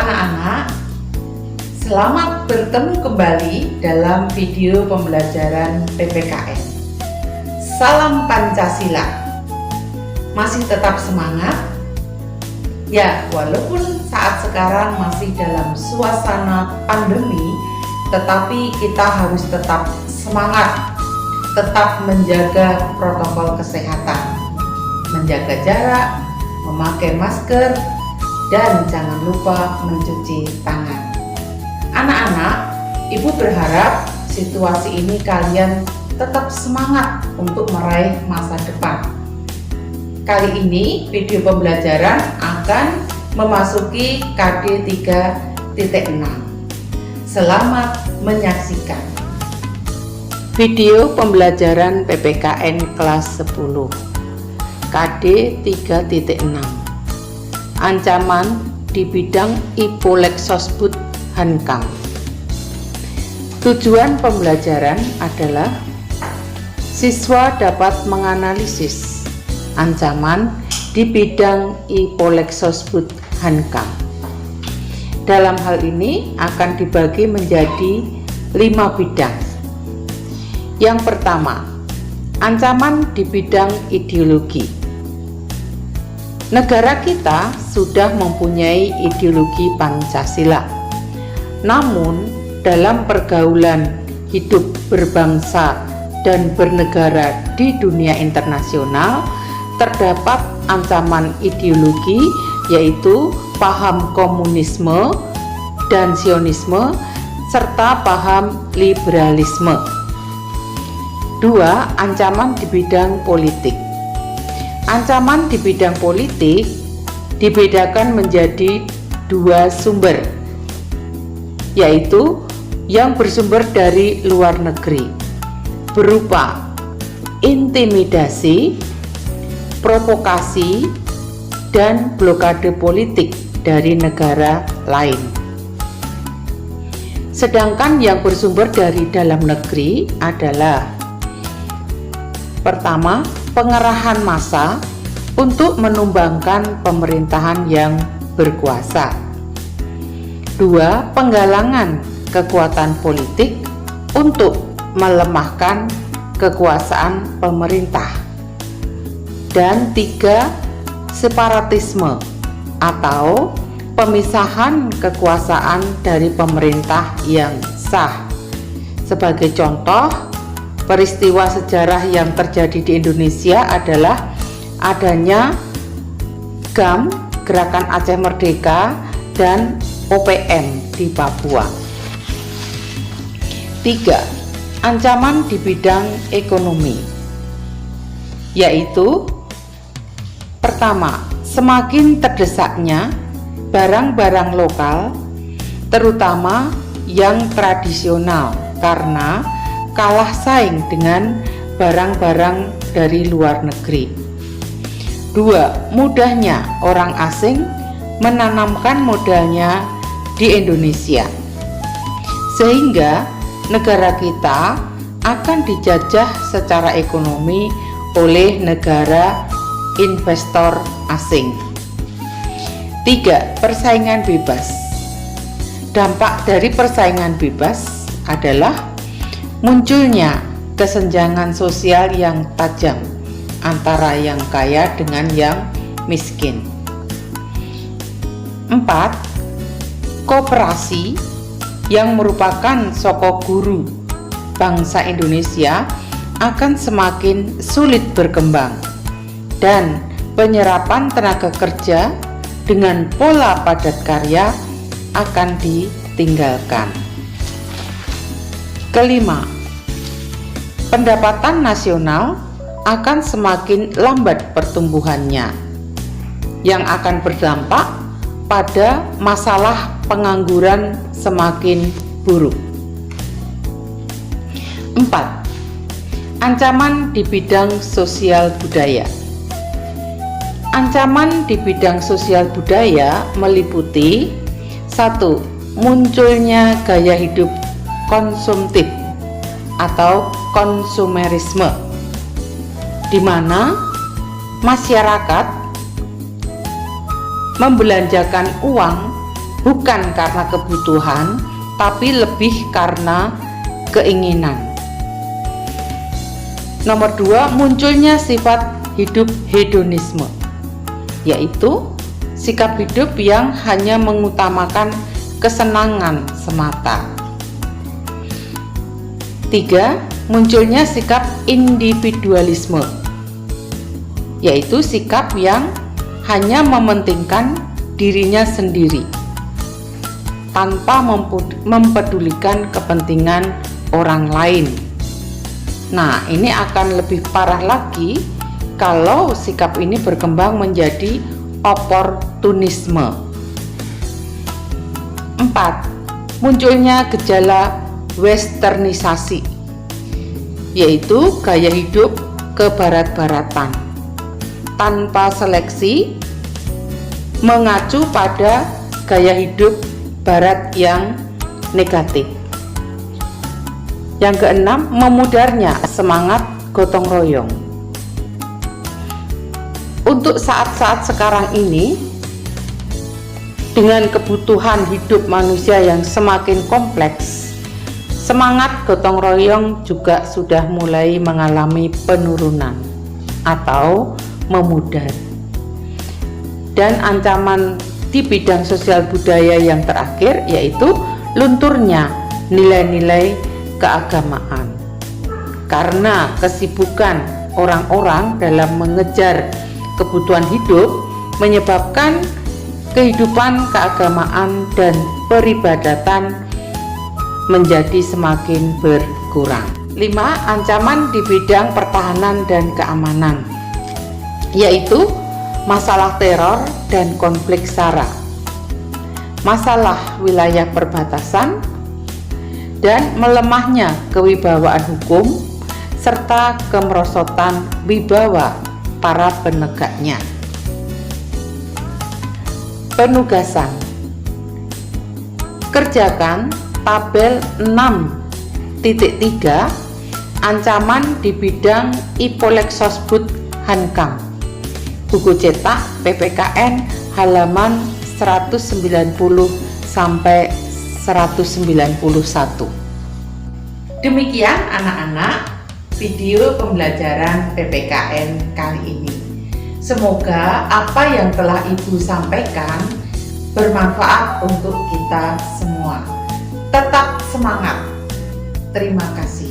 anak-anak, selamat bertemu kembali dalam video pembelajaran PPKN. Salam Pancasila. Masih tetap semangat? Ya, walaupun saat sekarang masih dalam suasana pandemi, tetapi kita harus tetap semangat, tetap menjaga protokol kesehatan, menjaga jarak, memakai masker, dan jangan lupa mencuci tangan. Anak-anak, Ibu berharap situasi ini kalian tetap semangat untuk meraih masa depan. Kali ini video pembelajaran akan memasuki KD 3.6. Selamat menyaksikan. Video pembelajaran PPKN kelas 10 KD 3.6. Ancaman di bidang Ipolexosbud Hankam. Tujuan pembelajaran adalah siswa dapat menganalisis ancaman di bidang Ipolexosbud Hankam. Dalam hal ini akan dibagi menjadi 5 bidang. Yang pertama, ancaman di bidang ideologi. Negara kita sudah mempunyai ideologi Pancasila. Namun, dalam pergaulan hidup berbangsa dan bernegara di dunia internasional, terdapat ancaman ideologi yaitu paham komunisme dan Zionisme serta paham liberalisme. 2. Ancaman di bidang politik. Ancaman di bidang politik dibedakan menjadi 2 sumber, yaitu yang bersumber dari luar negeri berupa intimidasi, provokasi, dan blokade politik dari negara lain. Sedangkan yang bersumber dari dalam negeri adalah: pertama, pengerahan massa untuk menumbangkan pemerintahan yang berkuasa. 2. Penggalangan kekuatan politik untuk melemahkan kekuasaan pemerintah. Dan 3. Separatisme atau pemisahan kekuasaan dari pemerintah yang sah. Sebagai contoh, peristiwa sejarah yang terjadi di Indonesia adalah adanya GAM, Gerakan Aceh Merdeka, dan OPM di Papua. 3. Ancaman di bidang ekonomi, yaitu: pertama, semakin terdesaknya barang-barang lokal, terutama yang tradisional, karena kalah saing dengan barang-barang dari luar negeri. 2. Mudahnya orang asing menanamkan modalnya di Indonesia, sehingga negara kita akan dijajah secara ekonomi oleh negara investor asing. 3. Persaingan bebas. Dampak dari persaingan bebas adalah munculnya kesenjangan sosial yang tajam antara yang kaya dengan yang miskin. 4. Koperasi yang merupakan sokok guru bangsa Indonesia akan semakin sulit berkembang, dan penyerapan tenaga kerja dengan pola padat karya akan ditinggalkan. Kelima, pendapatan nasional akan semakin lambat pertumbuhannya, yang akan berdampak pada masalah pengangguran semakin buruk. 4. Ancaman di bidang sosial budaya. Ancaman di bidang sosial budaya meliputi: 1. Munculnya gaya hidup konsumtif atau konsumerisme, di mana masyarakat membelanjakan uang bukan karena kebutuhan, tapi lebih karena keinginan. Nomor 2, munculnya sifat hidup hedonisme, yaitu sikap hidup yang hanya mengutamakan kesenangan semata. 3, munculnya sikap individualisme, yaitu sikap yang hanya mementingkan dirinya sendiri tanpa mempedulikan kepentingan orang lain. Nah, ini akan lebih parah lagi kalau sikap ini berkembang menjadi oportunisme. 4, munculnya gejala westernisasi, yaitu gaya hidup kebarat-baratan tanpa seleksi, mengacu pada gaya hidup barat yang negatif. Yang keenam, memudarnya semangat gotong royong. Untuk saat-saat sekarang ini, dengan kebutuhan hidup manusia yang semakin kompleks, semangat gotong royong juga sudah mulai mengalami penurunan atau memudar. Dan ancaman di bidang sosial budaya yang terakhir yaitu lunturnya nilai-nilai keagamaan. Karena kesibukan orang-orang dalam mengejar kebutuhan hidup menyebabkan kehidupan keagamaan dan peribadatan menjadi semakin berkurang. 5, ancaman di bidang pertahanan dan keamanan, yaitu masalah teror dan konflik SARA, masalah wilayah perbatasan, dan melemahnya kewibawaan hukum serta kemerosotan wibawa para penegaknya. Penugasan. Kerjakan tabel 6.3 ancaman di bidang Ipolexosbud Hankam, buku cetak PPKN halaman 190 sampai 191. Demikian anak-anak video pembelajaran PPKN kali ini. Semoga apa yang telah Ibu sampaikan bermanfaat untuk kita semua. Tetap semangat. Terima kasih.